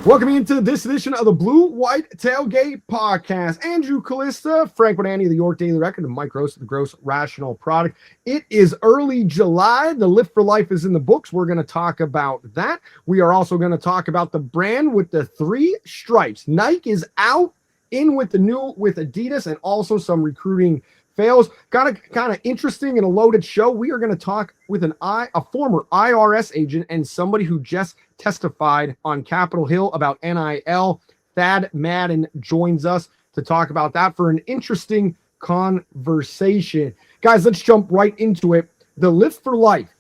Welcome into this edition of the BlueWhite Tailgate Pawcast. Andrew Callista, Frank Bonanni of the York Daily Record, and Mike Gross of the Gross Rational Product. It is early July. The Lift for Life is in the books. We're going to talk about that. We are also going to talk about the brand with the three stripes. Nike is out in with Adidas, and also some recruiting fails. Got a kind of interesting and a loaded show. We are going to talk with a former IRS agent and somebody who just testified on Capitol Hill about NIL. Thad Madden joins us to talk about that for an interesting conversation. Guys, let's jump right into it. The Lift for Life.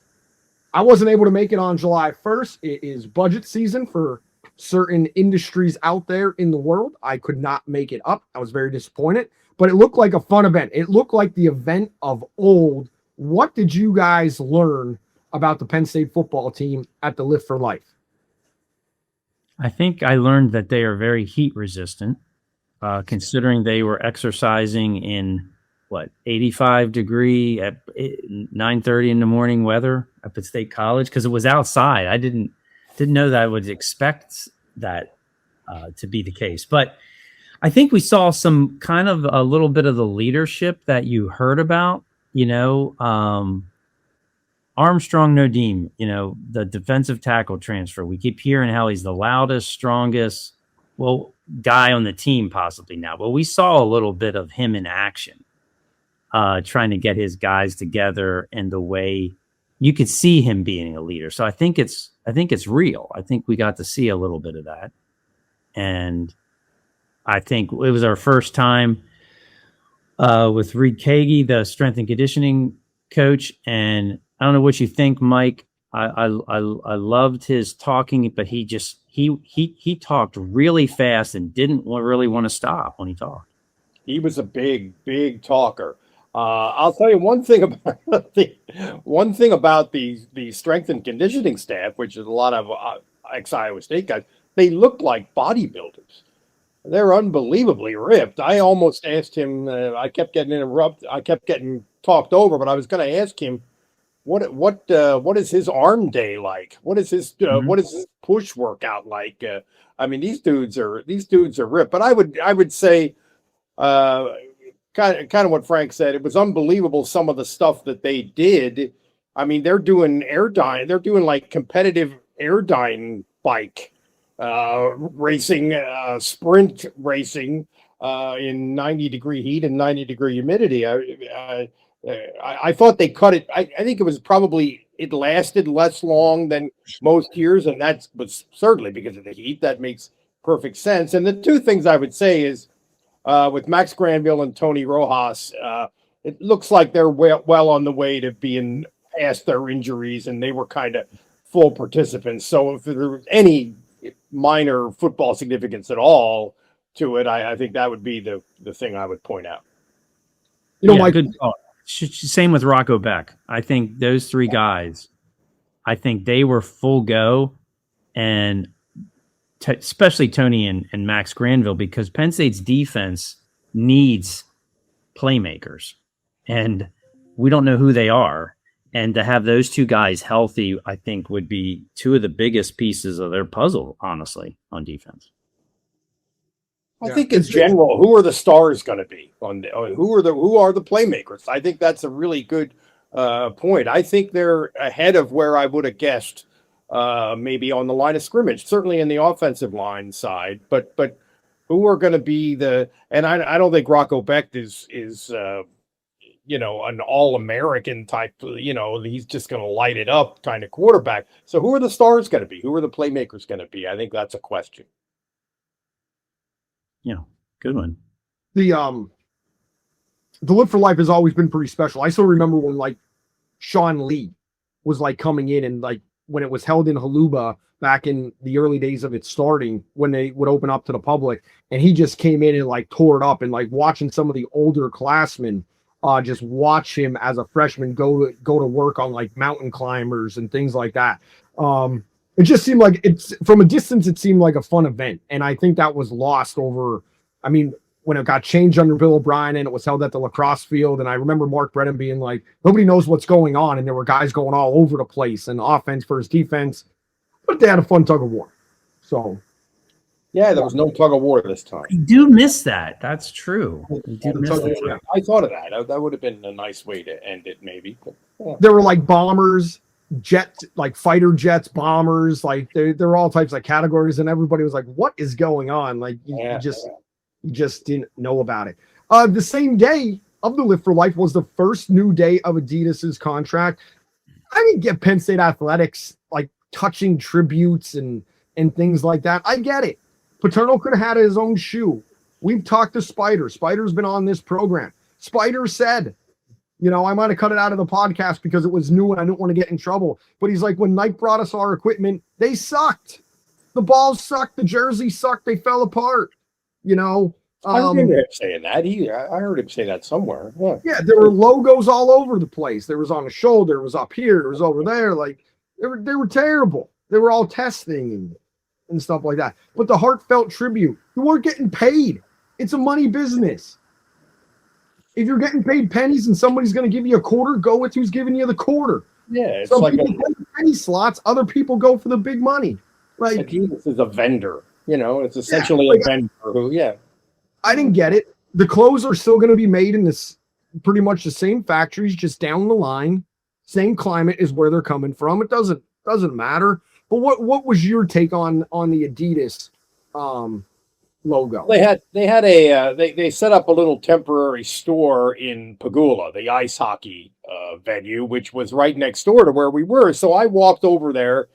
I wasn't able to make it on July 1st. It is budget season for certain industries out there in the world. I could not make it up. I was very disappointed, but it looked like a fun event. It looked like the event of old. What did you guys learn about the Penn State football team at the Lift for Life? I think I learned that they are very heat resistant, considering they were exercising in 85 degree at 9:30 in the morning weather up at State College, because it was outside. I didn't know that I would expect that to be the case, but I think we saw some kind of a little bit of the leadership that you heard about. Armstrong Nadim, the defensive tackle transfer. We keep hearing how he's the loudest, strongest, guy on the team possibly now. But we saw a little bit of him in action, trying to get his guys together, and the way you could see him being a leader. So I think it's real. I think we got to see a little bit of that, and I think it was our first time with Reed Kagi, the strength and conditioning coach, and I don't know what you think, Mike. I loved his talking, but he talked really fast and didn't really want to stop when he talked. He was a big talker. I'll tell you one thing about the strength and conditioning staff, which is a lot of ex-Iowa State guys. They look like bodybuilders. They're unbelievably ripped. I almost asked him. I kept getting interrupted. I kept getting talked over, but I was going to ask him, what is his arm day like? What is his push workout like? I mean, these dudes are ripped. But I would say, kind of what Frank said. It was unbelievable, some of the stuff that they did. I mean, they're doing airdyne. They're doing like competitive airdyne bike racing, sprint racing in 90-degree heat and 90-degree humidity. I thought they cut it. I think it lasted less long than most years, and that was certainly because of the heat. That makes perfect sense. And the two things I would say is with Max Granville and Tony Rojas, it looks like they're well on the way to being past their injuries, and they were kind of full participants. So if there was any minor football significance at all to it, I think that would be the thing I would point out. Mike, good thought. Same with Rocco Beck. I think those three guys, I think they were full go, and especially Tony and Max Granville, because Penn State's defense needs playmakers, and we don't know who they are. And to have those two guys healthy, I think, would be two of the biggest pieces of their puzzle, honestly, on defense. I think in general, who are the stars going to be? Who are the playmakers? I think that's a really good point. I think they're ahead of where I would have guessed, maybe on the line of scrimmage, certainly in the offensive line side. But who are going to be and I don't think Rocco Beck is an all-American type, he's just going to light it up kind of quarterback. So who are the stars going to be? Who are the playmakers going to be? I think that's a question. Yeah, good one. The Live for Life has always been pretty special. I still remember when Sean Lee was coming in, and when it was held in Haluba back in the early days of it starting, when they would open up to the public, and he just came in and tore it up, and watching some of the older classmen just watch him as a freshman go to work on mountain climbers and things like that. It just seemed like from a distance, it seemed like a fun event. And I think that was lost when it got changed under Bill O'Brien and it was held at the lacrosse field. And I remember Mark Brennan being like, nobody knows what's going on. And there were guys going all over the place, and offense versus defense, but they had a fun tug of war. So Yeah, there was no tug of war this time. You do miss that. That's true. You do miss tug of that. war. I thought of that. That would have been a nice way to end it, maybe. But, yeah. There were like bombers, jets, like fighter jets, bombers, like there were all types of categories, and everybody was like, "What is going on?" Like you just didn't know about it. The same day of the Live for Life was the first new day of Adidas's contract. I didn't get Penn State athletics like touching tributes and things like that. I get it. Paterno could have had his own shoe. We've talked to Spider. Spider's been on this program. Spider said, I might have cut it out of the podcast because it was new and I didn't want to get in trouble. But he's like, when Nike brought us our equipment, they sucked. The balls sucked. The jerseys sucked. They fell apart. I remember him saying that. I heard him say that somewhere. Yeah, there were logos all over the place. There was on the shoulder. It was up here. It was over there. Like they were terrible. They were all testing and stuff like that. But the heartfelt tribute, you weren't getting paid. It's a money business. If you're getting paid pennies and somebody's going to give you a quarter, go with who's giving you the quarter. Yeah, it's Some like people get penny slots. Other people go for the big money. Like this is a vendor. It's essentially a vendor who, I didn't get it. The clothes are still going to be made in this pretty much the same factories, just down the line. Same climate is where they're coming from. It doesn't matter. But what was your take on the Adidas logo? They set up a little temporary store in Pagula, the ice hockey venue, which was right next door to where we were. So I walked over there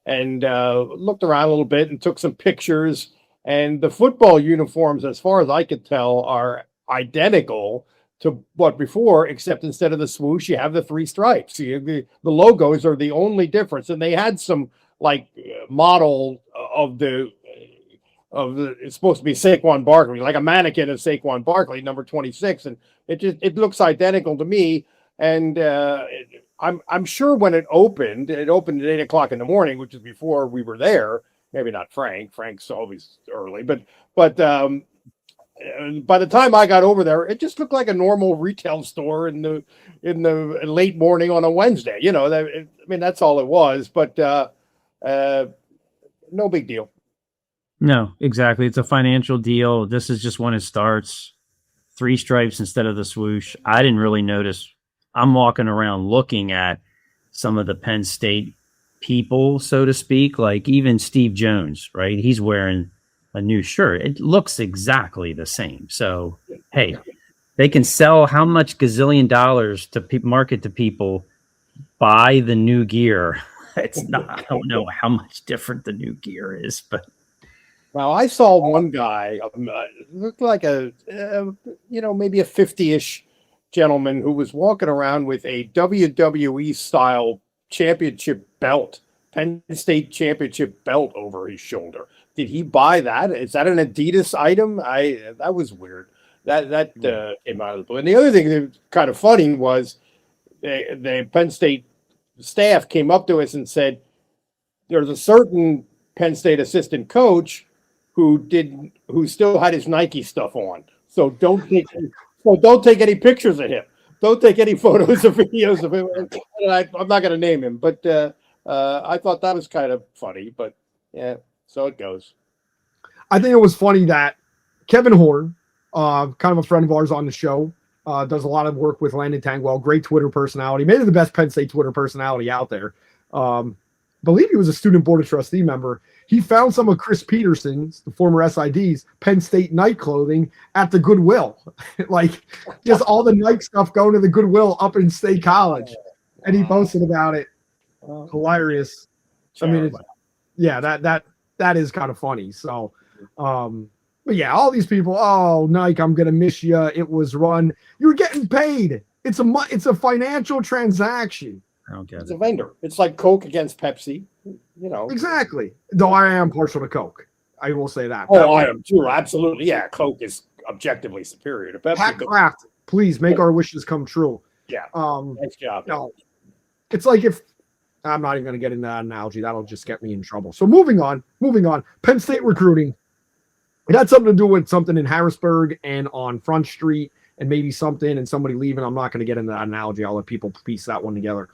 and looked around a little bit and took some pictures. And the football uniforms, as far as I could tell, are identical to what before, except instead of the swoosh, you have the 3 stripes. The logos are the only difference. And they had some model of the it's supposed to be Saquon Barkley, like a mannequin of Saquon Barkley, number 26, and it looks identical to me. And I'm sure when it opened at 8:00 in the morning, which is before we were there. Maybe not Frank. Frank's always early, but by the time I got over there, it just looked like a normal retail store in the late morning on a Wednesday. That's all it was. But no big deal. No, exactly. It's a financial deal. This is just when it starts. 3 stripes instead of the swoosh. I didn't really notice. I'm walking around looking at some of the Penn State people, so to speak, like even Steve Jones, right? He's wearing a new shirt. It looks exactly the same. So, hey, they can sell how much gazillion dollars to market to people, buy the new gear. It's not, I don't know how much different the new gear is, but. Well, I saw one guy looked like maybe a 50-ish gentleman who was walking around with a WWE style championship belt, Penn State championship belt over his shoulder. Did he buy that? Is that an Adidas item? That was weird. That came out of the blue. And the other thing that was kind of funny was the Penn State staff came up to us and said, there's a certain Penn State assistant coach who still had his Nike stuff on. So don't take any pictures of him. Don't take any photos or videos of him. I'm not going to name him, but I thought that was kind of funny. But yeah, so it goes. I think it was funny that Kevin Horn, kind of a friend of ours on the show, does a lot of work with Landon Tangwell. Great Twitter personality, maybe the best Penn State Twitter personality out there. Believe he was a student board of trustee member. He found some of Chris Peterson's, the former SID's, Penn State Nike clothing at the Goodwill. Like just all the Nike stuff going to the Goodwill up in State College. And he posted about it. Hilarious. I mean, that is kind of funny. So, but yeah, all these people, oh, Nike, I'm going to miss you. It was run. You're getting paid. It's a financial transaction. I don't get it's a vendor. It's like Coke against Pepsi, Exactly. Though I am partial to Coke. I will say that. I am too. Absolutely. Yeah, Coke is objectively superior to Pepsi. Pat Kraft, please make our wishes come true. Yeah. Nice job. It's like if I'm not even going to get into that analogy. That'll just get me in trouble. So moving on. Penn State recruiting. It had something to do with something in Harrisburg and on Front Street. And maybe something and somebody leaving. I'm not going to get into that analogy. I'll let people piece that one together.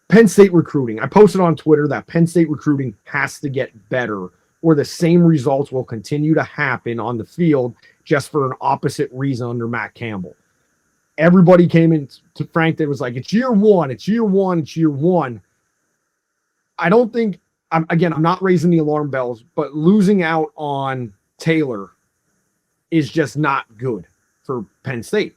Penn State recruiting. I posted on Twitter that Penn State recruiting has to get better, or the same results will continue to happen on the field just for an opposite reason under Matt Campbell. Everybody came in to Frank that was like, it's year one, it's year one, it's year one. I don't think, I'm not raising the alarm bells, but losing out on Taylor is just not good for Penn State.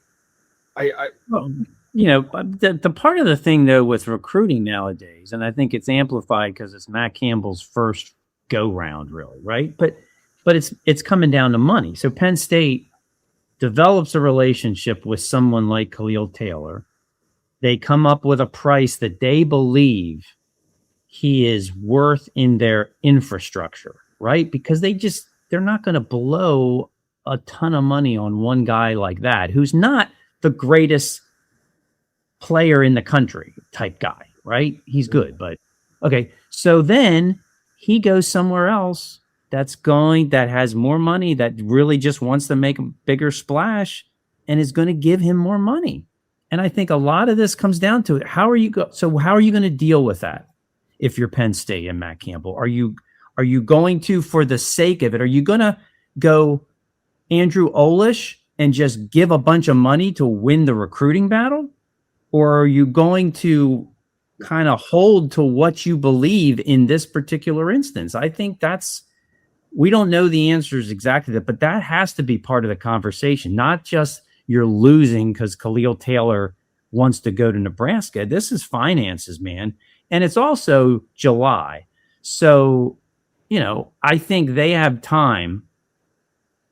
Well, you know, the part of the thing, though, with recruiting nowadays, and I think it's amplified because it's Matt Campbell's first go-round, really, right? But it's coming down to money. So Penn State develops a relationship with someone like Khalil Taylor. They come up with a price that they believe he is worth in their infrastructure, right? Because they're not going to blow a ton of money on one guy like that, who's not the greatest player in the country type guy, right? He's good, but okay. So then he goes somewhere else that has more money, that really just wants to make a bigger splash and is going to give him more money. And I think a lot of this comes down to it. How are you going to deal with that? If you're Penn State and Matt Campbell, are you going to, for the sake of it, are you going to go Andrew Olish and just give a bunch of money to win the recruiting battle? Or are you going to kind of hold to what you believe in this particular instance? I think we don't know the answers exactly, but that has to be part of the conversation, not just you're losing because Khalil Taylor wants to go to Nebraska. This is finances, man. And it's also July. So, you know, I think they have time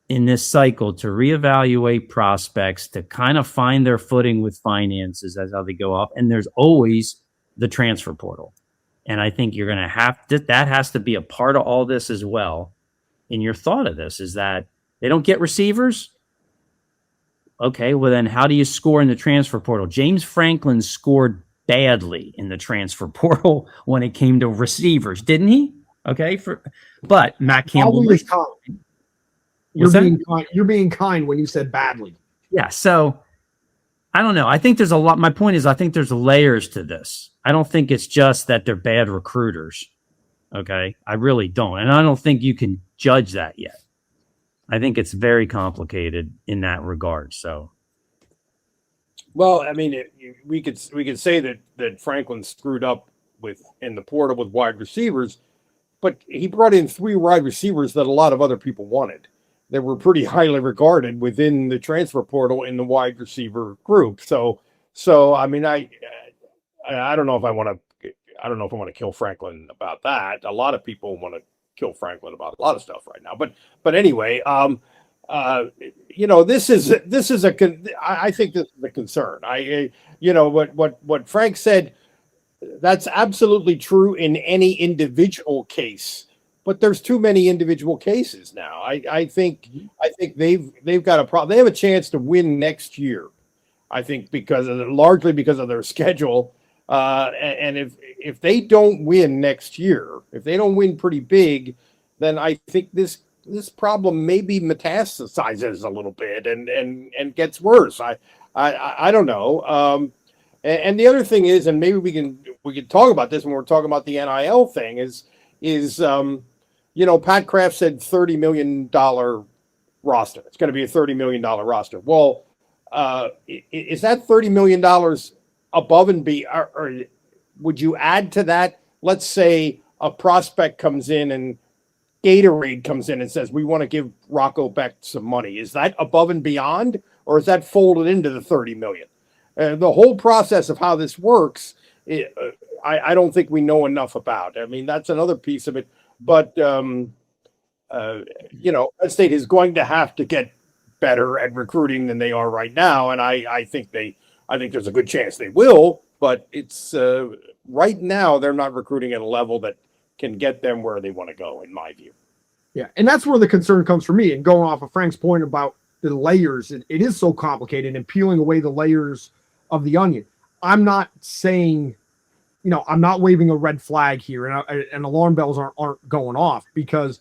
in this cycle to reevaluate prospects, to kind of find their footing with finances as how they go off. And there's always the transfer portal. And I think you're going to that has to be a part of all this as well. In your thought of this is that they don't get receivers. Okay, well then how do you score in the transfer portal? James Franklin scored badly in the transfer portal when it came to receivers, didn't he? Okay, but Matt Campbell was kind. You're being kind when you said badly. Yeah, so I don't know. I think there's a lot. My point is, I think there's layers to this. I don't think it's just that they're bad recruiters. Okay, I really don't, and I don't think you can judge that yet. I think it's very complicated in that regard. So. Well, I mean, we could say that Franklin screwed up in the portal with wide receivers, but he brought in 3 wide receivers that a lot of other people wanted. That were pretty highly regarded within the transfer portal in the wide receiver group. So I mean, I don't know if I want to kill Franklin about that. A lot of people want to kill Franklin about a lot of stuff right now. But anyway, you know, I think this is a concern. What Frank said, that's absolutely true in any individual case, but there's too many individual cases now. I think they've got a problem. They have a chance to win next year. I think largely because of their schedule. And if they don't win next year, if they don't win pretty big, then I think this problem maybe metastasizes a little bit and gets worse. I don't know. And the other thing is, and maybe we can talk about this when we're talking about the NIL thing, is Pat Kraft said $30 million roster. It's going to be a $30 million roster. Well, is that $30 million above and beyond, or would you add to that? Let's say a prospect comes in and Gatorade comes in and says, we want to give Rocco Beck some money. Is that above and beyond, or is that folded into the 30 million? The whole process of how this works, I don't think we know enough about. I mean, that's another piece of it. But, Penn State is going to have to get better at recruiting than they are right now. And I think there's a good chance they will, but it's right now they're not recruiting at a level that can get them where they want to go, in my view. Yeah, and that's where the concern comes for me. And going off of Frank's point about the layers, it is so complicated, and peeling away the layers of the onion. I'm not saying, I'm not waving a red flag here, and alarm bells aren't going off, because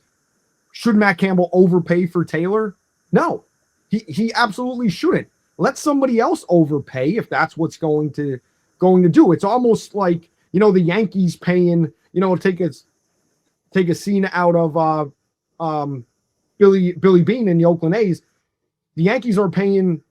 should Matt Campbell overpay for Taylor? No, he absolutely shouldn't. Let somebody else overpay if that's what's going to do. It's almost like the Yankees paying, take a scene out of Billy Beane in the Oakland A's. The Yankees are paying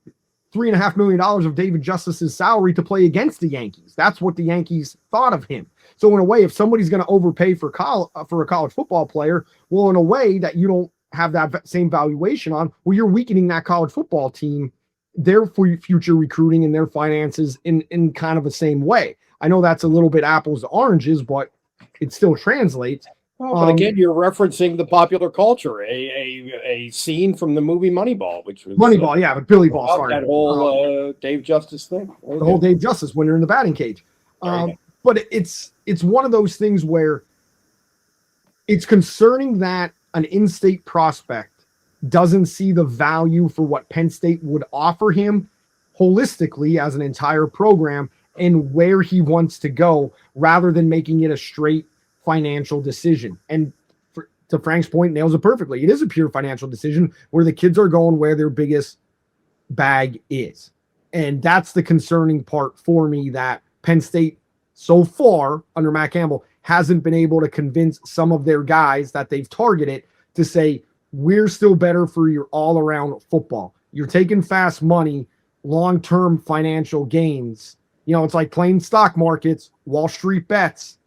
$3.5 million of David Justice's salary to play against the Yankees. That's what the Yankees thought of him. So in a way, if somebody's going to overpay for a college football player, well, in a way that you don't have that same valuation on, well, you're weakening that college football team, their future recruiting and their finances in kind of the same way. I know that's a little bit apples to oranges, but it still translates. Well, but again, you're referencing the popular culture, a scene from the movie Moneyball, which was Moneyball, yeah, but Billy Ball, sorry. That whole Dave Justice thing. The whole Dave Justice when they're in the batting cage. But it's one of those things where it's concerning that an in-state prospect doesn't see the value for what Penn State would offer him holistically as an entire program and where he wants to go, rather than making it a straight financial decision. And to Frank's point, nails it perfectly. It is a pure financial decision where the kids are going where their biggest bag is. And that's the concerning part for me, that Penn State so far under Matt Campbell hasn't been able to convince some of their guys that they've targeted to say, we're still better for your all-around football. You're taking fast money, long-term financial gains. It's like playing stock markets, Wall Street bets,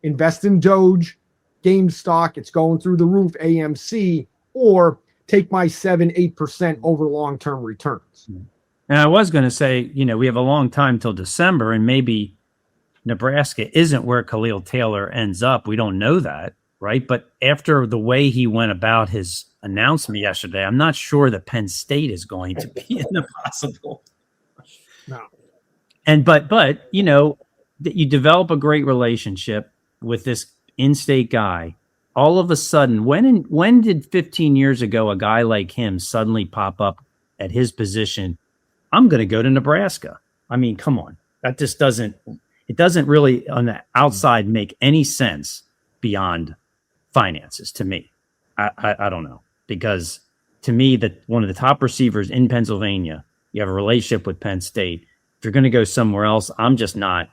invest in Doge, GameStop, it's going through the roof, AMC, or take my 7-8% over long-term returns. And I was going to say, we have a long time till December, and maybe Nebraska isn't where Khalil Taylor ends up. We don't know that, right? But after the way he went about his announcement yesterday, I'm not sure that Penn State is going to be in the possible. No. And but you develop a great relationship with this in-state guy. All of a sudden, when did 15 years ago a guy like him suddenly pop up at his position? I'm going to go to Nebraska. I mean, come on. That just doesn't really on the outside make any sense beyond finances to me. I don't know, because to me, that one of the top receivers in Pennsylvania, you have a relationship with Penn State. If you're going to go somewhere else, I'm just not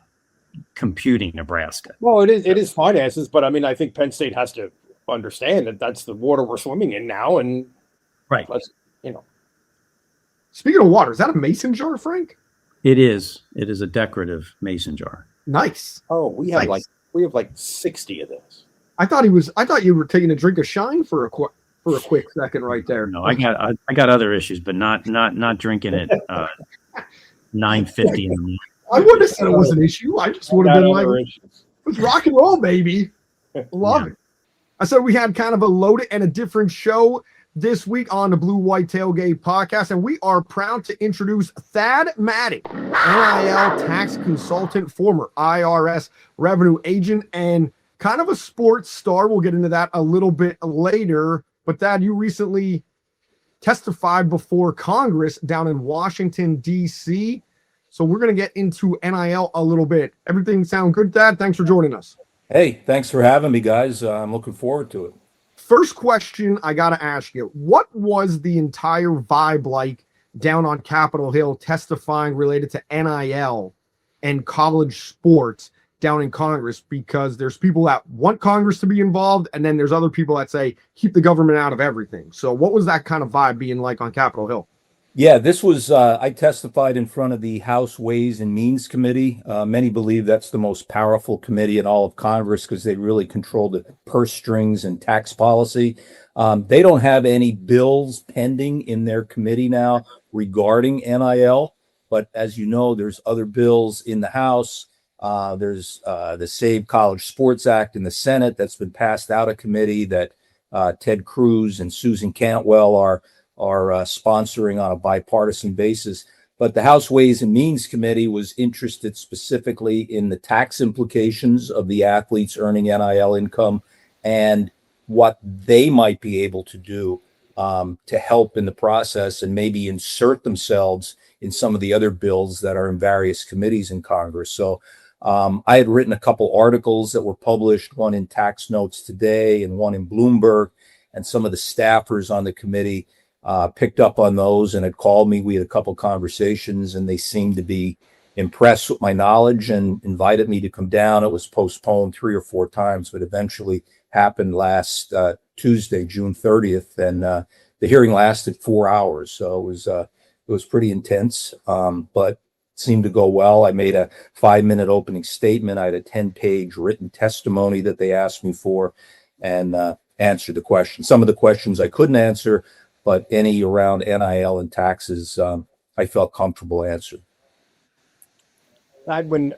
computing Nebraska. Well, it is finances, but I mean, I think Penn State has to understand that that's the water we're swimming in now, and right. Speaking of water, is that a mason jar, Frank? It is. It is a decorative mason jar. Nice. Oh, we have like 60 of this. I thought you were taking a drink of shine for a quick second right there. No, I got other issues, but not drinking it 9:50 in the morning. I wouldn't have said it was an issue. I just would have been like, it's rock and roll, baby. Love it. I said we had kind of a loaded and a different show this week on the BlueWhite Tailgate Podcast, and we are proud to introduce Thad Madden, NIL tax consultant, former IRS revenue agent, and kind of a sports star. We'll get into that a little bit later. But Thad, you recently testified before Congress down in Washington, D.C., so we're going to get into NIL a little bit. Everything sound good, Thad? Thanks for joining us. Hey, thanks for having me, guys. I'm looking forward to it. First question I got to ask you, what was the entire vibe like down on Capitol Hill testifying related to NIL and college sports down in Congress? Because there's people that want Congress to be involved, and then there's other people that say, keep the government out of everything. So what was that kind of vibe being like on Capitol Hill? Yeah, this was, I testified in front of the House Ways and Means Committee. Many believe that's the most powerful committee in all of Congress because they really control the purse strings and tax policy. They don't have any bills pending in their committee now regarding NIL, but as you know, there's other bills in the House. There's the Save College Sports Act in the Senate that's been passed out of committee that Ted Cruz and Susan Cantwell are sponsoring on a bipartisan basis. But the House Ways and Means Committee was interested specifically in the tax implications of the athletes earning NIL income and what they might be able to do to help in the process and maybe insert themselves in some of the other bills that are in various committees in Congress. So I had written a couple articles that were published, one in Tax Notes Today and one in Bloomberg, and some of the staffers on the committee picked up on those and had called me. We had a couple conversations, and they seemed to be, impressed with my knowledge and invited me to come down. It was postponed 3 or 4 times, but eventually happened last Tuesday, June 30th, and the hearing lasted 4 hours. So it was pretty intense, but seemed to go well. I made a 5-minute opening statement. I had a 10-page written testimony that they asked me for, and answered the questions. Some of the questions I couldn't answer, but any around NIL and taxes, I felt comfortable answering. When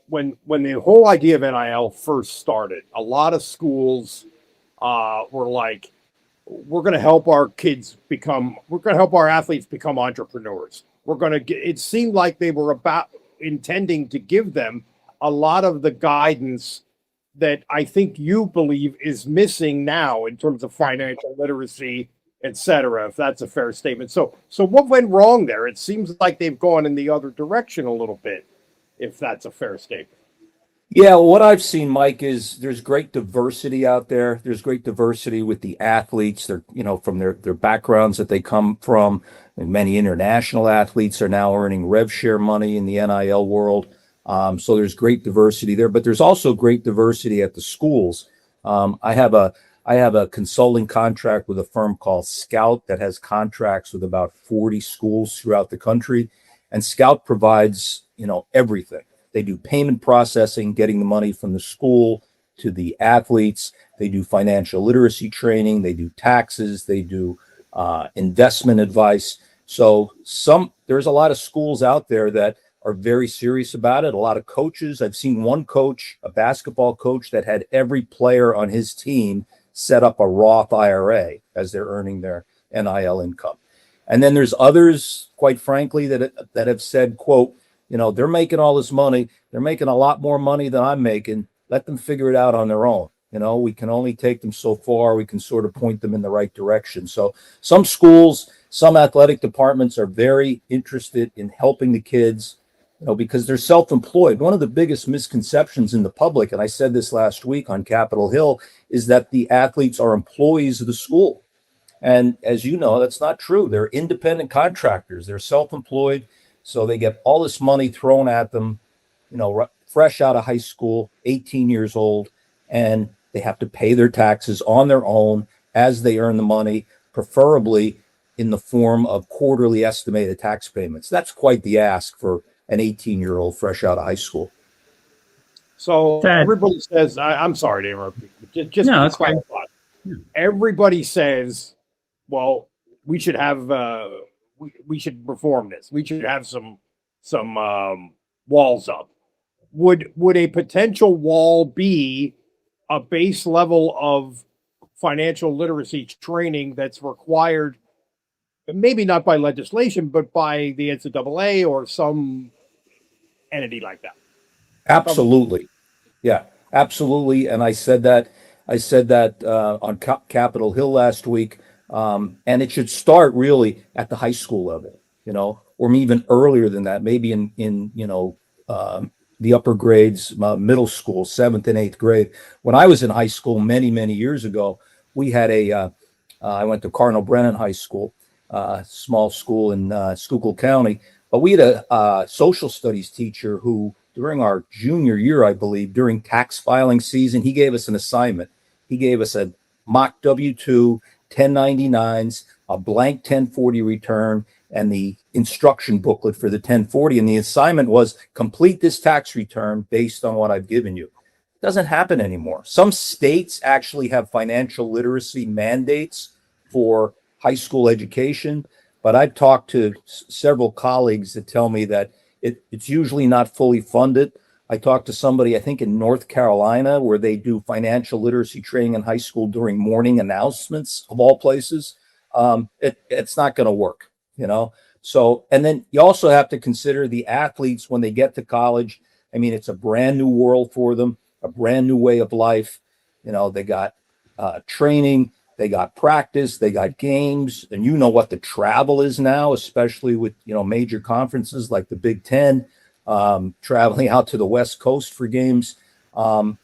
the whole idea of NIL first started, a lot of schools were like, we're going to help our athletes become entrepreneurs. It seemed like they were intending to give them a lot of the guidance that I think you believe is missing now in terms of financial literacy, et cetera, if that's a fair statement. So what went wrong there? It seems like they've gone in the other direction a little bit, if that's a fair statement. Yeah, well, what I've seen, Mike, is there's great diversity out there. There's great diversity with the athletes. They're, from their backgrounds that they come from. And many international athletes are now earning rev share money in the NIL world. So there's great diversity there, but there's also great diversity at the schools. I have a consulting contract with a firm called Scout that has contracts with about 40 schools throughout the country, and Scout provides, everything. They do payment processing, getting the money from the school to the athletes. They do financial literacy training. They do taxes. They do investment advice. So there's a lot of schools out there that are very serious about it. A lot of coaches. I've seen one coach, a basketball coach, that had every player on his team set up a Roth IRA as they're earning their NIL income. And then there's others, quite frankly, that have said, quote, they're making all this money. They're making a lot more money than I'm making. Let them figure it out on their own. We can only take them so far. We can sort of point them in the right direction. So some schools, some athletic departments are very interested in helping the kids, because they're self-employed. One of the biggest misconceptions in the public, and I said this last week on Capitol Hill, is that the athletes are employees of the school. And as you know, that's not true. They're independent contractors. They're self-employed. So they get all this money thrown at them, fresh out of high school, 18 years old, and they have to pay their taxes on their own as they earn the money, preferably in the form of quarterly estimated tax payments. That's quite the ask for an 18-year-old fresh out of high school. So everybody says, I'm sorry to interrupt you. Just no, to clarify. Everybody says, well, we should have, we should reform this. We should have some walls up. Would a potential wall be a base level of financial literacy training that's required, maybe not by legislation, but by the NCAA or some entity like that? Absolutely. Yeah, absolutely. And I said that on Capitol Hill last week. And it should start really at the high school level, or even earlier than that, maybe in the upper grades, middle school, 7th and 8th grade. When I was in high school many, many years ago, we had I went to Cardinal Brennan High School, small school in Schuylkill County, but we had a social studies teacher who, during our junior year, I believe, during tax filing season, he gave us an assignment. He gave us a mock W-2, 1099s, a blank 1040 return, and the instruction booklet for the 1040. And the assignment was complete this tax return based on what I've given you. It doesn't happen anymore. Some states actually have financial literacy mandates for high school education, but I've talked to several colleagues that tell me that it's usually not fully funded. I talked to somebody, I think in North Carolina, where they do financial literacy training in high school during morning announcements, of all places. It's not going to work, So, and then you also have to consider the athletes when they get to college. I mean, it's a brand new world for them, a brand new way of life. They got training, they got practice, they got games, and what the travel is now, especially with, major conferences like the Big Ten. Traveling out to the West Coast for games, holding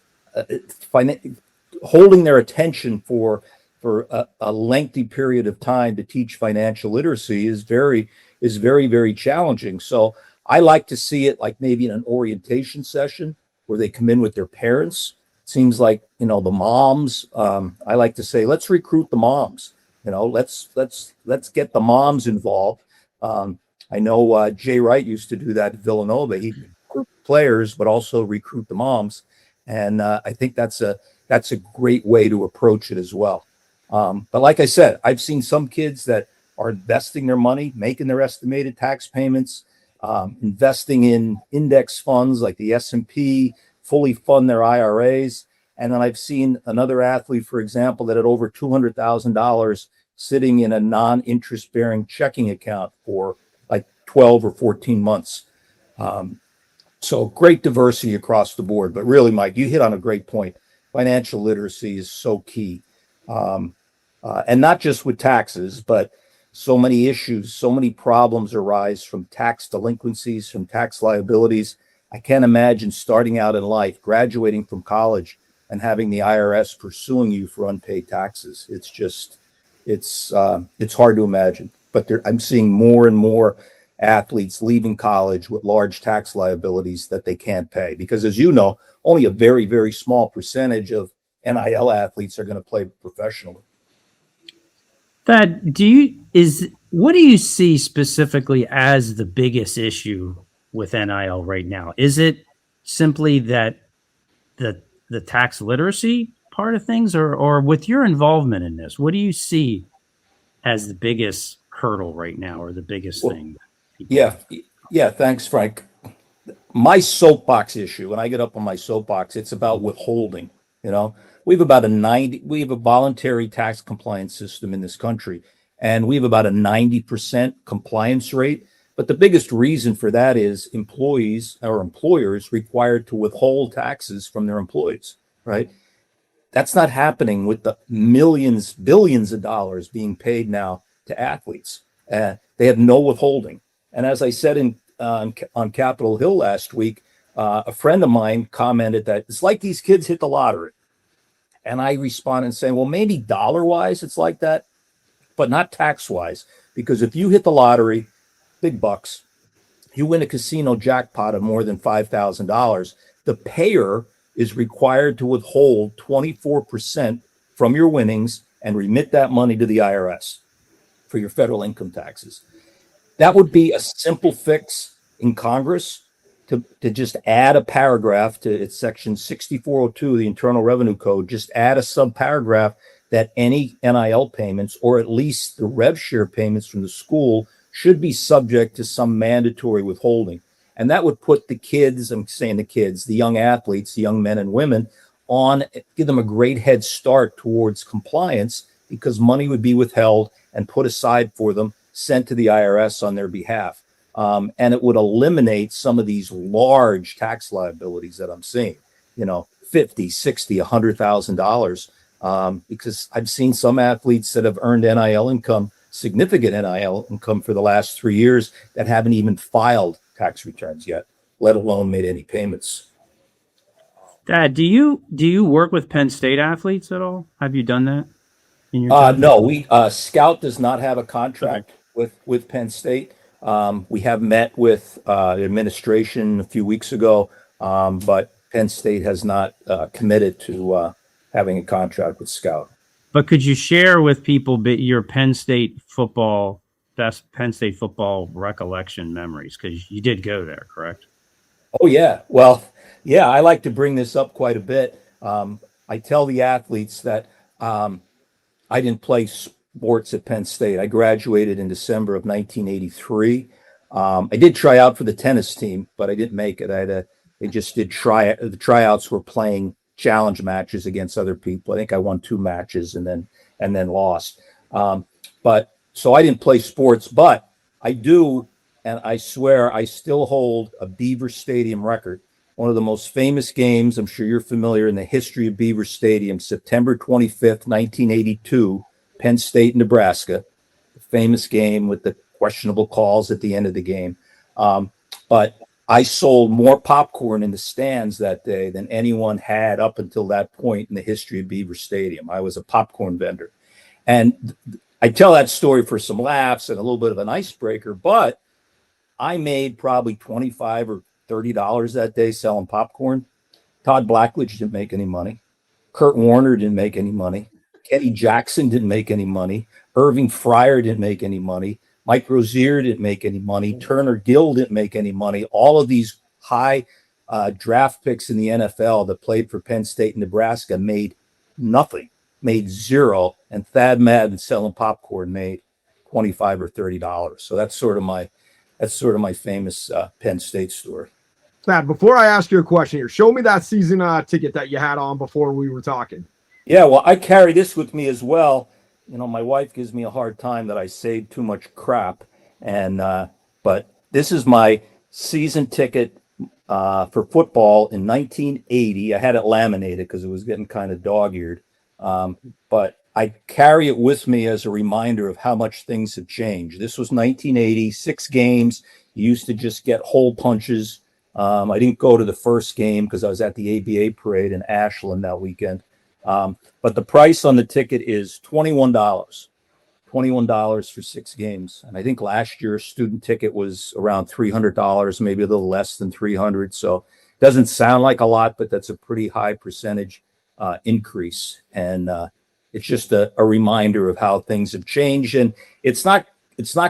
their attention for for a lengthy period of time to teach financial literacy is very, very challenging. So I like to see it like maybe in an orientation session where they come in with their parents. Seems like, the moms, I like to say, let's recruit the moms, let's get the moms involved. I know Jay Wright used to do that at Villanova. He recruit players, but also recruit the moms. And I think that's a great way to approach it as well. But like I said, I've seen some kids that are investing their money, making their estimated tax payments, investing in index funds like the S&P, fully fund their IRAs. And then I've seen another athlete, for example, that had over $200,000 sitting in a non-interest bearing checking account for like 12 or 14 months. So great diversity across the board. But really, Mike, you hit on a great point. Financial literacy is so key. And not just with taxes, but so many issues, so many problems arise from tax delinquencies, from tax liabilities. I can't imagine starting out in life, graduating from college, and having the IRS pursuing you for unpaid taxes. It's just, it's hard to imagine. But I'm seeing more and more athletes leaving college with large tax liabilities that they can't pay. Because as you know, only a very, very small percentage of NIL athletes are going to play professionally. Thad, what do you see specifically as the biggest issue with NIL right now? Is it simply that the tax literacy part of things, or with your involvement in this, what do you see as the biggest hurdle right now, or the biggest thing? Yeah. Thanks, Frank. My soapbox issue, when I get up on my soapbox, it's about withholding. We have a voluntary tax compliance system in this country, and we have about a 90% compliance rate. But the biggest reason for that is employees or employers required to withhold taxes from their employees, right? That's not happening with the millions, billions of dollars being paid now to athletes. They have no withholding. And as I said on Capitol Hill last week, a friend of mine commented that it's like these kids hit the lottery. And I responded saying, well, maybe dollar-wise it's like that, but not tax-wise. Because if you hit the lottery, big bucks, you win a casino jackpot of more than $5,000, the payer is required to withhold 24% from your winnings and remit that money to the IRS for your federal income taxes. That would be a simple fix in Congress to just add a paragraph to its section 6402 of the Internal Revenue Code, just add a subparagraph that any NIL payments, or at least the rev share payments from the school, should be subject to some mandatory withholding. And that would put the kids, I'm saying the kids, the young athletes, the young men and women give them a great head start towards compliance, because money would be withheld and put aside for them, sent to the IRS on their behalf. And it would eliminate some of these large tax liabilities that I'm seeing, $50, $60, $100,000, because I've seen some athletes that have earned NIL income, significant NIL income for the last 3 years, that haven't even filed tax returns yet, let alone made any payments. Dad, do you work with Penn State athletes at all? Have you done that in your time? No, Scout does not have a contract with Penn State. We have met with the administration a few weeks ago, but Penn State has not committed to having a contract with Scout. But could you share with people your best Penn State football recollection memories? Because you did go there, correct? Oh, yeah. Well, yeah, I like to bring this up quite a bit. I tell the athletes that I didn't play sports at Penn State. I graduated in December of 1983. I did try out for the tennis team, but I didn't make it. They just did the tryouts were playing challenge matches against other people. I think I won 2 matches and then lost. But so I didn't play sports, but I do, and I swear I still hold a Beaver Stadium record. One of the most famous games, I'm sure you're familiar, in the history of Beaver Stadium, September 25th, 1982, Penn State, Nebraska. The famous game with the questionable calls at the end of the game. But I sold more popcorn in the stands that day than anyone had up until that point in the history of Beaver Stadium. I was a popcorn vendor. And I tell that story for some laughs and a little bit of an icebreaker, but I made probably $25 or $30 that day selling popcorn. Todd Blackledge didn't make any money. Kurt Warner didn't make any money. Kenny Jackson didn't make any money. Irving Fryer didn't make any money. Mike Rozier didn't make any money. Turner Gill didn't make any money. All of these high draft picks in the NFL that played for Penn State and Nebraska made nothing, made zero. And Thad Madden selling popcorn made $25 or $30. So that's sort of my famous Penn State story. Thad, before I ask you a question here, show me that season ticket that you had on before we were talking. Yeah, well, I carry this with me as well. You know, my wife gives me a hard time that I saved too much crap, and but this is my season ticket for football in 1980. I had it laminated because it was getting kind of dog-eared, but I carry it with me as a reminder of how much things have changed. This was 1980, 6 games. You used to just get hole punches. I didn't go to the first game because I was at the ABA parade in Ashland that weekend. But the price on the ticket is $21 for 6 games. And I think last year's student ticket was around $300, maybe a little less than 300. So it doesn't sound like a lot, but that's a pretty high percentage increase. And it's just a reminder of how things have changed. And it's not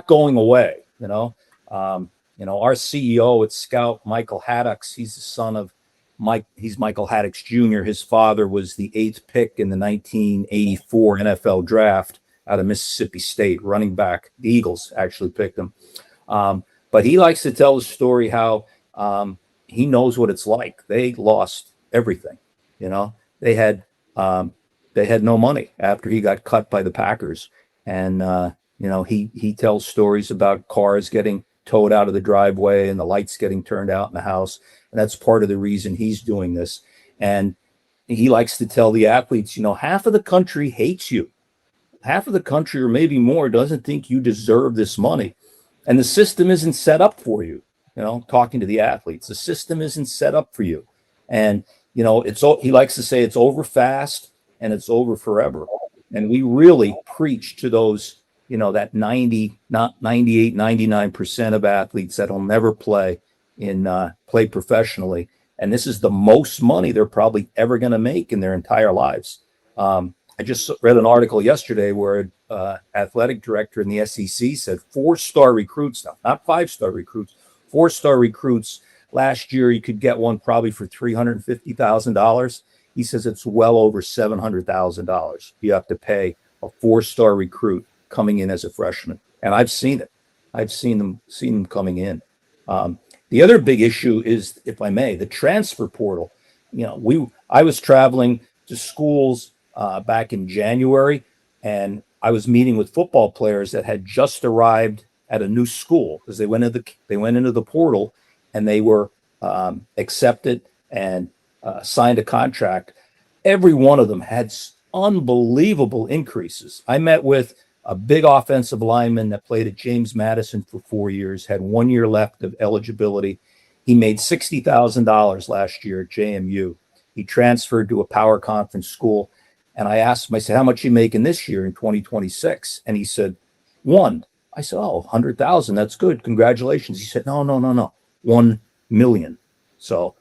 going away, you know. Our CEO at Scout, Michael Haddocks, he's the son of he's Michael Haddocks Jr. His father was the 8th pick in the 1984 NFL draft out of Mississippi State, running back. The Eagles actually picked him. But he likes to tell the story how he knows what it's like. They lost everything. You know, they had no money after he got cut by the Packers. And, he tells stories about cars getting towed out of the driveway and the lights getting turned out in the house. And that's part of the reason he's doing this. And he likes to tell the athletes, half of the country hates you. Half of the country, or maybe more, doesn't think you deserve this money. And the system isn't set up for you. Talking to the athletes, the system isn't set up for you. And, he likes to say it's over fast and it's over forever. And we really preach to those, that 98, 99% of athletes that'll never play professionally. And this is the most money they're probably ever going to make in their entire lives. I just read an article yesterday where athletic director in the SEC said 4-star recruits, now not 5-star recruits, 4-star recruits. Last year, you could get one probably for $350,000. He says it's well over $700,000 you have to pay a 4-star recruit coming in as a freshman. And I've seen it. I've seen them coming in. The other big issue is, if I may, the transfer portal. I was traveling to schools back in January, and I was meeting with football players that had just arrived at a new school because they went into the portal and they were accepted and signed a contract. Every one of them had unbelievable increases. I met with a big offensive lineman that played at James Madison for 4 years, had 1 year left of eligibility. He made $60,000 last year at JMU. He transferred to a power conference school. And I asked him, I said, how much are you making this year in 2026? And he said, 1. I said, 100,000. That's good. Congratulations. He said, no. 1 million. So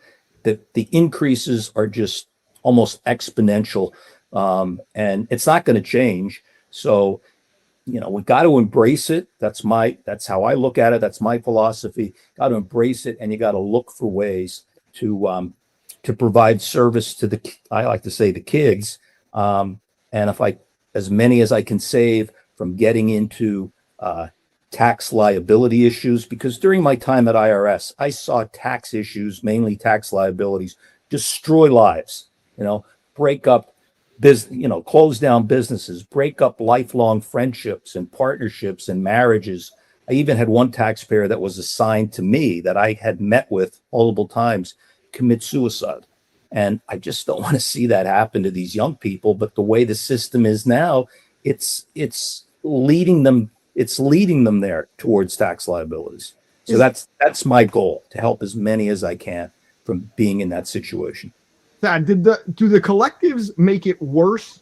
the increases are just almost exponential. And it's not going to change. So, we got to embrace it. That's how I look at it. That's my philosophy. Got to embrace it. And you got to look for ways to provide service to I like to say the kids. And as many as I can save from getting into tax liability issues, because during my time at IRS, I saw tax issues, mainly tax liabilities, destroy lives, break up business, close down businesses, break up lifelong friendships and partnerships and marriages. I even had one taxpayer that was assigned to me that I had met with multiple times commit suicide. And I just don't want to see that happen to these young people. But the way the system is now, it's leading them there towards tax liabilities. So that's my goal, to help as many as I can from being in that situation. Thad, do the collectives make it worse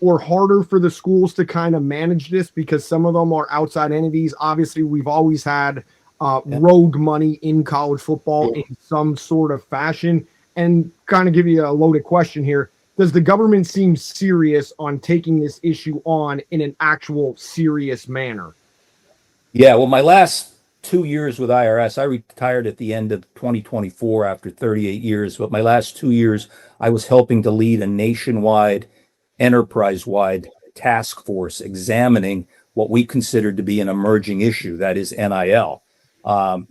or harder for the schools to kind of manage this because some of them are outside entities? Obviously, we've always had rogue money in college football in some sort of fashion. And kind of give you a loaded question here. Does the government seem serious on taking this issue on in an actual serious manner? Yeah, well, my last 2 years with IRS, I retired at the end of 2024 after 38 years. But my last 2 years, I was helping to lead a nationwide, enterprise-wide task force examining what we considered to be an emerging issue, that is NIL. I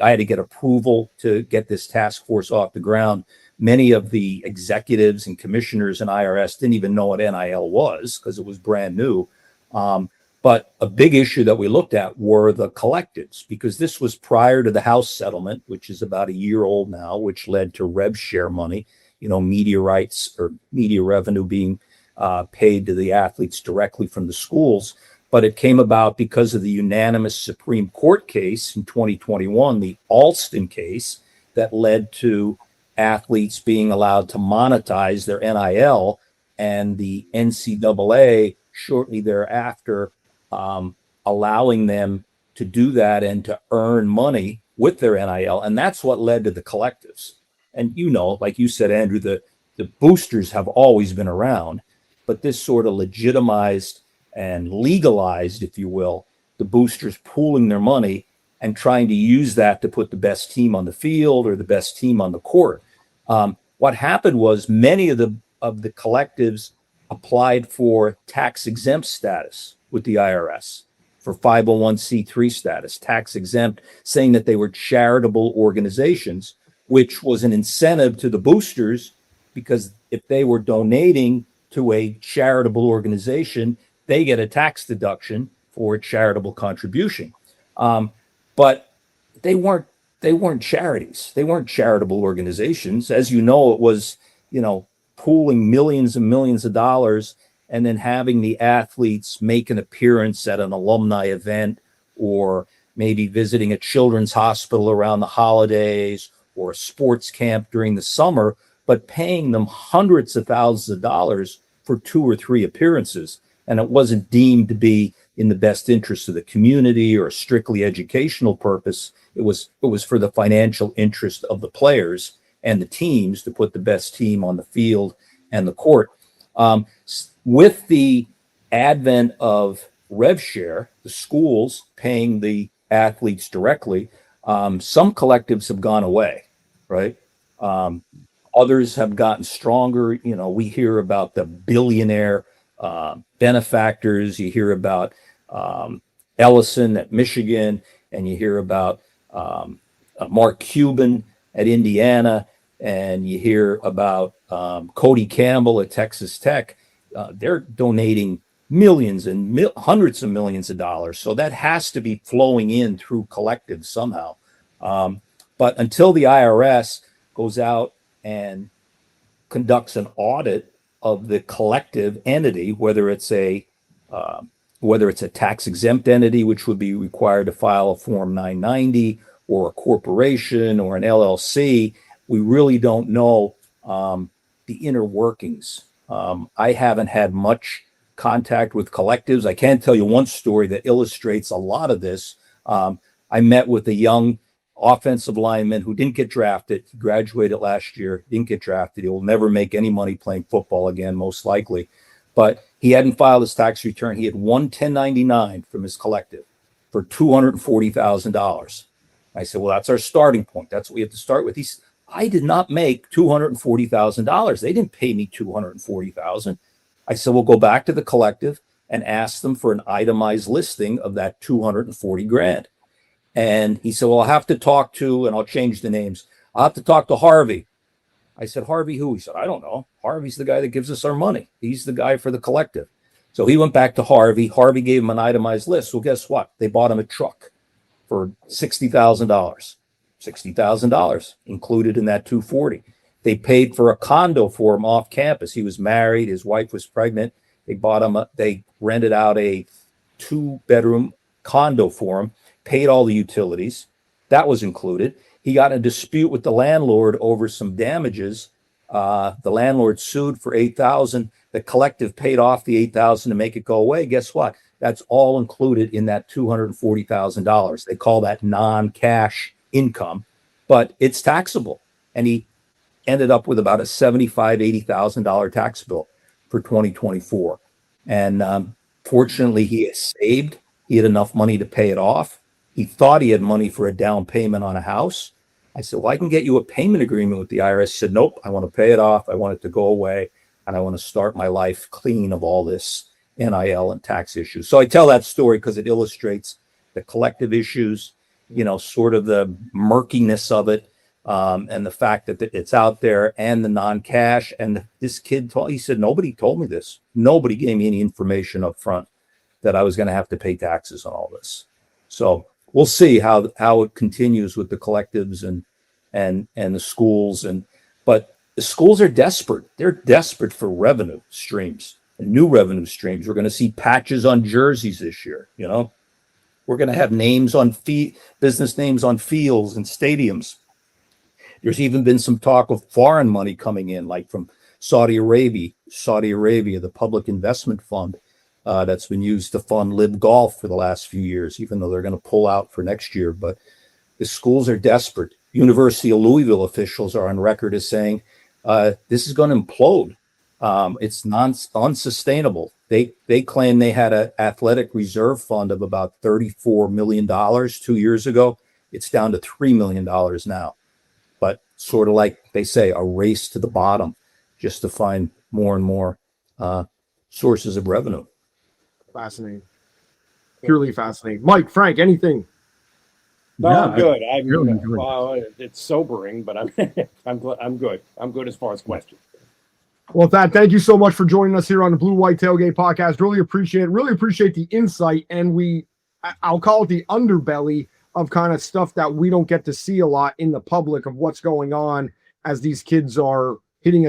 had to get approval to get this task force off the ground. Many of the executives and commissioners in IRS didn't even know what NIL was because it was brand new. But a big issue that we looked at were the collectives, because this was prior to the House settlement, which is about a year old now, which led to rev share money, media rights or media revenue being paid to the athletes directly from the schools. But it came about because of the unanimous Supreme Court case in 2021, the Alston case, that led to athletes being allowed to monetize their NIL, and the NCAA shortly thereafter allowing them to do that and to earn money with their NIL. And that's what led to the collectives. And like you said, Andrew, the boosters have always been around, but this sort of legitimized and legalized, if you will, the boosters pooling their money and trying to use that to put the best team on the field or the best team on the court. What happened was many of the collectives applied for tax exempt status with the IRS, for 501c3 status, tax exempt, saying that they were charitable organizations, which was an incentive to the boosters, because if they were donating to a charitable organization, they get a tax deduction for a charitable contribution. But they weren't charities. They weren't charitable organizations. As you know, it was, pooling millions and millions of dollars and then having the athletes make an appearance at an alumni event, or maybe visiting a children's hospital around the holidays or a sports camp during the summer, but paying them hundreds of thousands of dollars for 2 or 3 appearances. And it wasn't deemed to be in the best interest of the community or a strictly educational purpose. It was for the financial interest of the players and the teams to put the best team on the field and the court. With the advent of rev share, the schools paying the athletes directly, some collectives have gone away, right? Others have gotten stronger. We hear about the billionaire benefactors. You hear about Ellison at Michigan, and you hear about Mark Cuban at Indiana, and you hear about Cody Campbell at Texas Tech. They're donating millions and hundreds of millions of dollars. So that has to be flowing in through collectives somehow. But until the IRS goes out and conducts an audit of the collective entity, whether it's a tax exempt entity, which would be required to file a Form 990, or a corporation or an LLC, we really don't know the inner workings. I haven't had much contact with collectives. I can tell you one story that illustrates a lot of this. I met with a young offensive lineman who didn't get drafted. He graduated last year, didn't get drafted. He will never make any money playing football again, most likely. But he hadn't filed his tax return. He had one 1099 from his collective for $240,000. I said, well, that's our starting point. That's what we have to start with. He said, I did not make $240,000. They didn't pay me $240,000. I said, well, go back to the collective and ask them for an itemized listing of that $240,000. And he said, well, I'll have to talk to, and I'll change the names. I'll have to talk to Harvey. I said, Harvey who? He said, I don't know. Harvey's the guy that gives us our money. He's the guy for the collective. So he went back to Harvey. Harvey gave him an itemized list. Well, guess what? They bought him a truck for $60,000. $60,000 included in that $240,000. They paid for a condo for him off campus. He was married. His wife was pregnant. They rented out a 2-bedroom condo for him, paid all the utilities. That was included. He got in a dispute with the landlord over some damages, The landlord sued for $8,000. The collective paid off the $8,000 to make it go away. Guess what? That's all included in that $240,000. They call that non-cash income, but it's taxable. And he ended up with about a $80,000 tax bill for 2024. And fortunately, he has saved. He had enough money to pay it off. He thought he had money for a down payment on a house. I said, well, I can get you a payment agreement with the IRS. He said, nope, I want to pay it off. I want it to go away. And I want to start my life clean of all this NIL and tax issues. So I tell that story because it illustrates the collective issues, sort of the murkiness of it, and the fact that it's out there, and the non-cash. And this kid he said, nobody told me this. Nobody gave me any information up front that I was going to have to pay taxes on all this. So we'll see how it continues with the collectives and the schools. But the schools are desperate. They're desperate for revenue streams and new revenue streams. We're going to see patches on jerseys this year. We're going to have names on business names on fields and stadiums. There's even been some talk of foreign money coming in, like from Saudi Arabia, the public investment fund that's been used to fund Live Golf for the last few years, even though they're going to pull out for next year. But the schools are desperate. University of Louisville officials are on record as saying this is going to implode. It's unsustainable. They claim they had an athletic reserve fund of about $34 million 2 years ago. It's down to $3 million now. But sort of like they say, a race to the bottom just to find more and more sources of revenue. Fascinating. Purely fascinating. Mike, Frank, anything? No, Yeah, I'm good. really enjoyed Well, it's sobering, but I'm good. I'm good as far as questions. Well, Thad, thank you so much for joining us here on the BlueWhite Tailgate Podcast. Really appreciate the insight, and I'll call it the underbelly of kind of stuff that we don't get to see a lot in the public of what's going on as these kids are hitting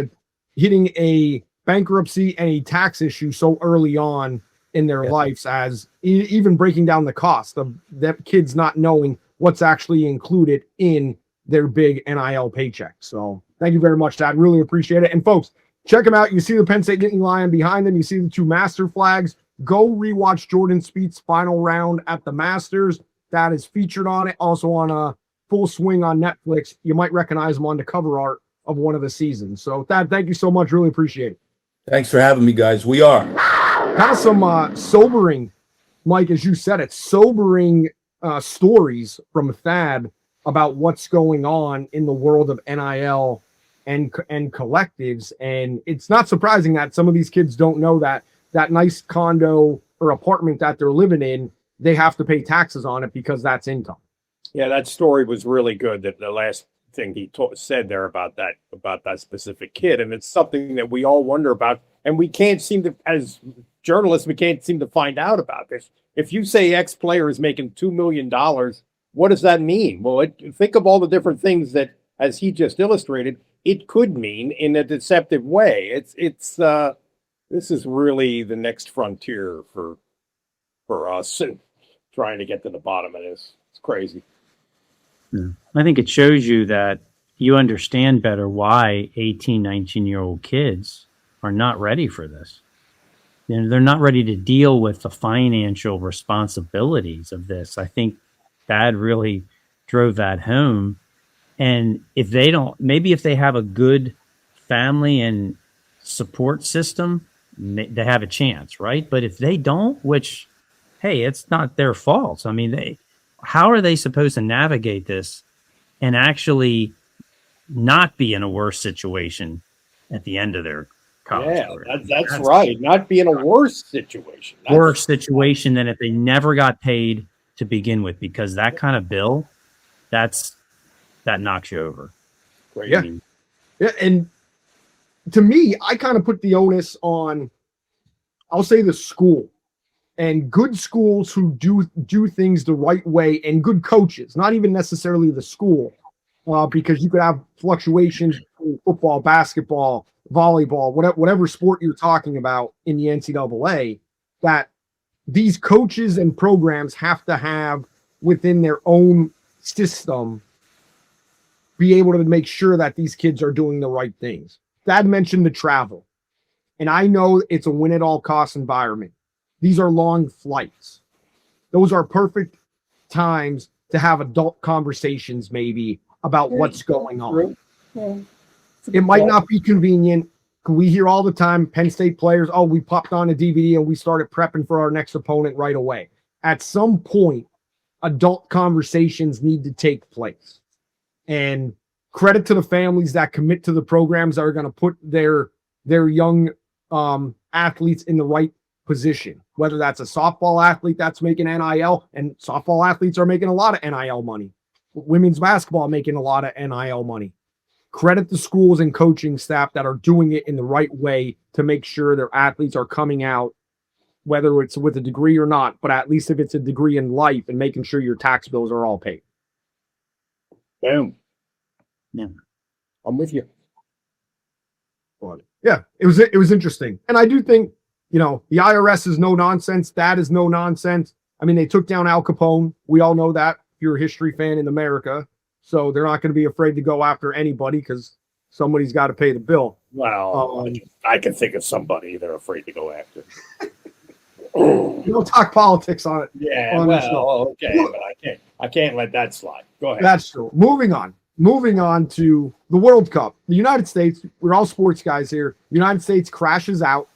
a bankruptcy and a tax issue so early on in their lives, as even breaking down the cost of that kids not knowing what's actually included in their big NIL paycheck. So thank you very much, Thad. Really appreciate it. And folks, check them out. You see the Penn State Nittany Lion behind them. You see the two Master flags. Go rewatch Jordan Spieth's final round at the Masters. That is featured on it. Also on a Full Swing on Netflix. You might recognize him on the cover art of one of the seasons. So Thad, thank you so much. Really appreciate it. Thanks for having me, guys. We are. Kind of some sobering, Mike, as you said it, sobering stories from Thad about what's going on in the world of NIL and collectives. And it's not surprising that some of these kids don't know that nice condo or apartment that they're living in, they have to pay taxes on it because that's income. Yeah, that story was really good. That the last thing he said there about that specific kid, and it's something that we all wonder about, and we can't seem to, as journalists, we can't seem to find out about this. If you say X player is making $2 million, what does that mean? Well, think of all the different things that, as he just illustrated, it could mean in a deceptive way. It's this is really the next frontier for us and trying to get to the bottom of this. It's crazy. Yeah. I think it shows you that you understand better why 18, 19-year-old kids are not ready for this. They're not ready to deal with the financial responsibilities of this. I think Thad really drove that home. And if they don't, maybe if they have a good family and support system, they have a chance, right? But if they don't, which, hey, it's not their fault. I mean, how are they supposed to navigate this and actually not be in a worse situation at the end of their college career? That's right. Not be in a worse situation. Worse situation than if they never got paid to begin with, because that kind of bill, that knocks you over. Great. Yeah. Yeah. And to me, I kind of put the onus on, I'll say, the school, and good schools who do things the right way, and good coaches, not even necessarily the school, because you could have fluctuations in football, basketball, volleyball, whatever sport you're talking about in the NCAA, that these coaches and programs have to have within their own system, be able to make sure that these kids are doing the right things. Thad mentioned the travel, and I know it's a win at all costs environment. These are long flights. Those are perfect times to have adult conversations, maybe about what's going on. Yeah. It might not be convenient. We hear all the time Penn State players, oh, we popped on a DVD and we started prepping for our next opponent right away. At some point, adult conversations need to take place. And credit to the families that commit to the programs that are going to put their young athletes in the right position, whether that's a softball athlete that's making NIL, and softball athletes are making a lot of NIL money. Women's basketball making a lot of NIL money. Credit the schools and coaching staff that are doing it in the right way to make sure their athletes are coming out, whether it's with a degree or not, but at least if it's a degree in life, and making sure your tax bills are all paid. Boom. Yeah. I'm with you. But yeah, it was interesting. And I do think, the IRS is no nonsense. That is no nonsense. I mean, they took down Al Capone. We all know that if you're a history fan in America. So they're not going to be afraid to go after anybody because somebody's got to pay the bill. Well, I can think of somebody they're afraid to go after. You don't talk politics on it. Yeah, okay, but I can't let that slide. Go ahead. That's true. Moving on to the World Cup. The United States, we're all sports guys here. The United States crashes out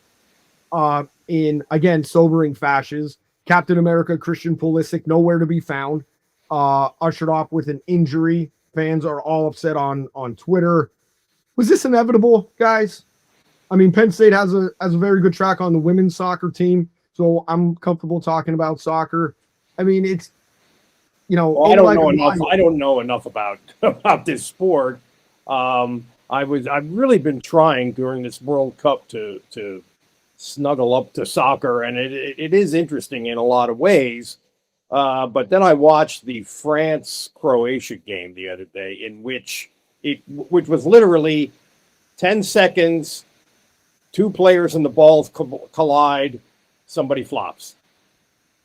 in, again, sobering fashions. Captain America, Christian Pulisic, nowhere to be found. Ushered off with an injury. Fans are all upset on Twitter. Was this inevitable, guys? I mean, Penn State has a very good track on the women's soccer team, so I'm comfortable talking about soccer. I mean, it's I don't know enough. I don't know enough about this sport. I've really been trying during this World Cup to snuggle up to soccer, and it is interesting in a lot of ways. But then I watched the France-Croatia game the other day, in which was literally 10 seconds, two players and the balls collide, somebody flops.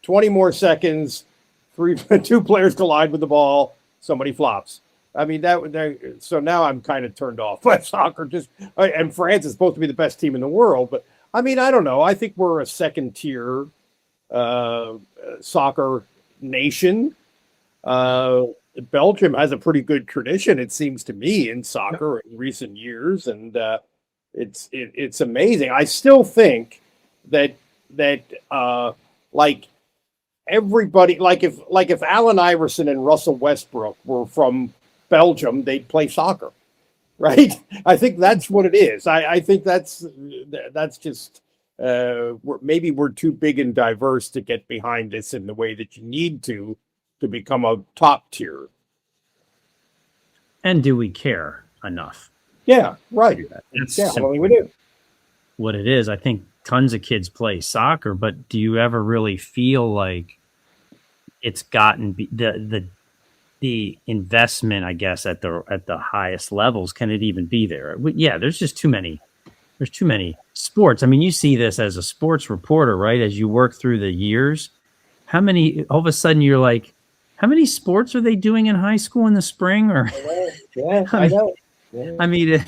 20 more seconds, two players collide with the ball, somebody flops. I mean, so now I'm kind of turned off by soccer. And France is supposed to be the best team in the world, but I mean, I don't know. I think we're a second-tier soccer nation. Belgium has a pretty good tradition, it seems to me, in soccer in recent years, and it's amazing. I still think that like everybody, like if Allen Iverson and Russell Westbrook were from Belgium, they'd play soccer, right? I think that's what it is. I think that's just maybe we're too big and diverse to get behind this in the way that you need to become a top tier. And do we care enough? Yeah, right. That's We do. What it is. I think tons of kids play soccer, but do you ever really feel like it's gotten the investment, I guess, at the highest levels? Can it even be there? Yeah, there's just too many. There's too many sports. I mean, you see this as a sports reporter, right? As you work through the years, all of a sudden you're like, how many sports are they doing in high school in the spring? Or I know. I mean,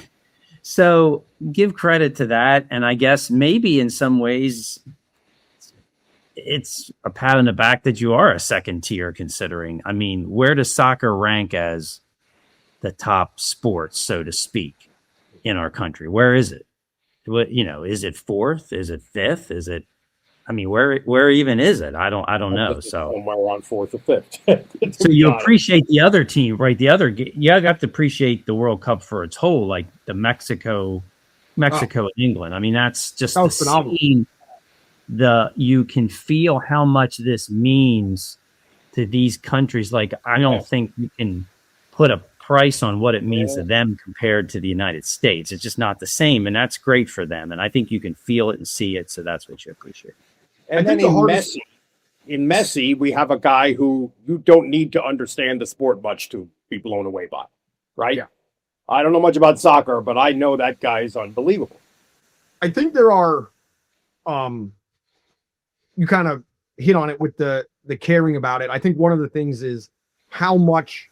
so give credit to that. And I guess maybe in some ways it's a pat on the back that you are a second tier, considering, I mean, where does soccer rank as the top sports, so to speak, in our country? Where is it? Is it fourth? Is it fifth? Is it, I mean, where even is it? I don't know. So somewhere around fourth or fifth. So you appreciate the other team, right? You have to appreciate the World Cup for its whole, like the Mexico and England. I mean, that's just the scene. You can feel how much this means to these countries. Like, I don't think you can put a price on what it means to them compared to the United States. It's just not the same, and that's great for them. And I think you can feel it and see it. So that's what you appreciate. And then in Messi, we have a guy who you don't need to understand the sport much to be blown away by, right? Yeah. I don't know much about soccer, but I know that guy is unbelievable. I think there are, you kind of hit on it with the caring about it. I think one of the things is how much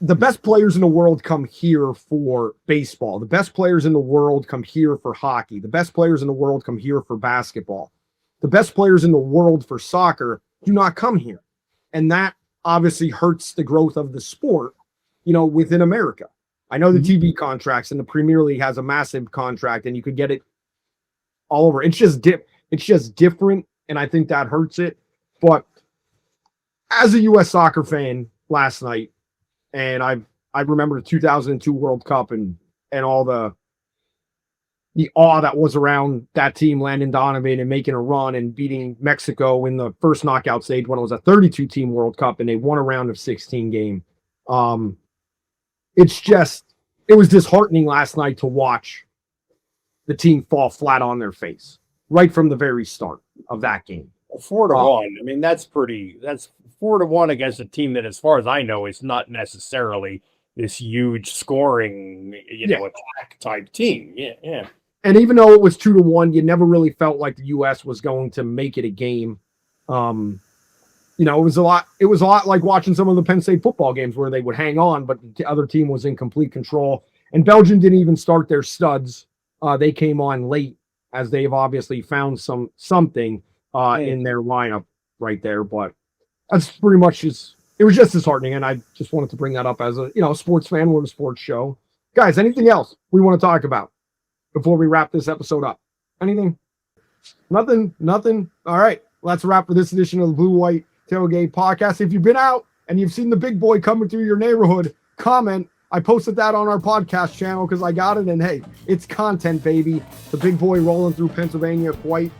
the best players in the world come here for baseball. The best players in the world come here for hockey. The best players in the world come here for basketball. The best players in the world for soccer do not come here. And that obviously hurts the growth of the sport, within America. I know the TV contracts and the Premier League has a massive contract and you could get it all over. It's just different. And I think that hurts it. But as a U.S. soccer fan last night, and I remember the 2002 World Cup and all the awe that was around that team, Landon Donovan, and making a run and beating Mexico in the first knockout stage when it was a 32-team World Cup and they won a round of 16 game. It was disheartening last night to watch the team fall flat on their face right from the very start of that game. 4-1. I mean, that's 4-1 against a team that, as far as I know, is not necessarily this huge scoring, attack type team. Yeah. And even though it was 2-1, you never really felt like the U.S. was going to make it a game. It was a lot like watching some of the Penn State football games where they would hang on, but the other team was in complete control. And Belgium didn't even start their studs. They came on late, as they've obviously found something in their lineup right there. But that's pretty much it was just disheartening. And I just wanted to bring that up as a sports fan. We're a sports show. Guys, anything else we want to talk about before we wrap this episode up? Anything? Nothing. All right. Let's wrap for this edition of the BlueWhite Tailgate Pawcast. If you've been out and you've seen the big boy coming through your neighborhood, comment. I posted that on our podcast channel because I got it. And hey, it's content, baby. The big boy rolling through Pennsylvania, quite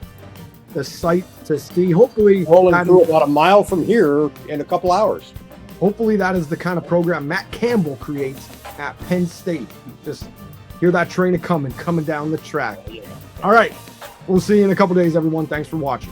the sight to see. Hopefully, rolling through about a mile from here in a couple hours. Hopefully, that is the kind of program Matt Campbell creates at Penn State. Just hear that train coming down the track. Yeah. All right. We'll see you in a couple days, everyone. Thanks for watching.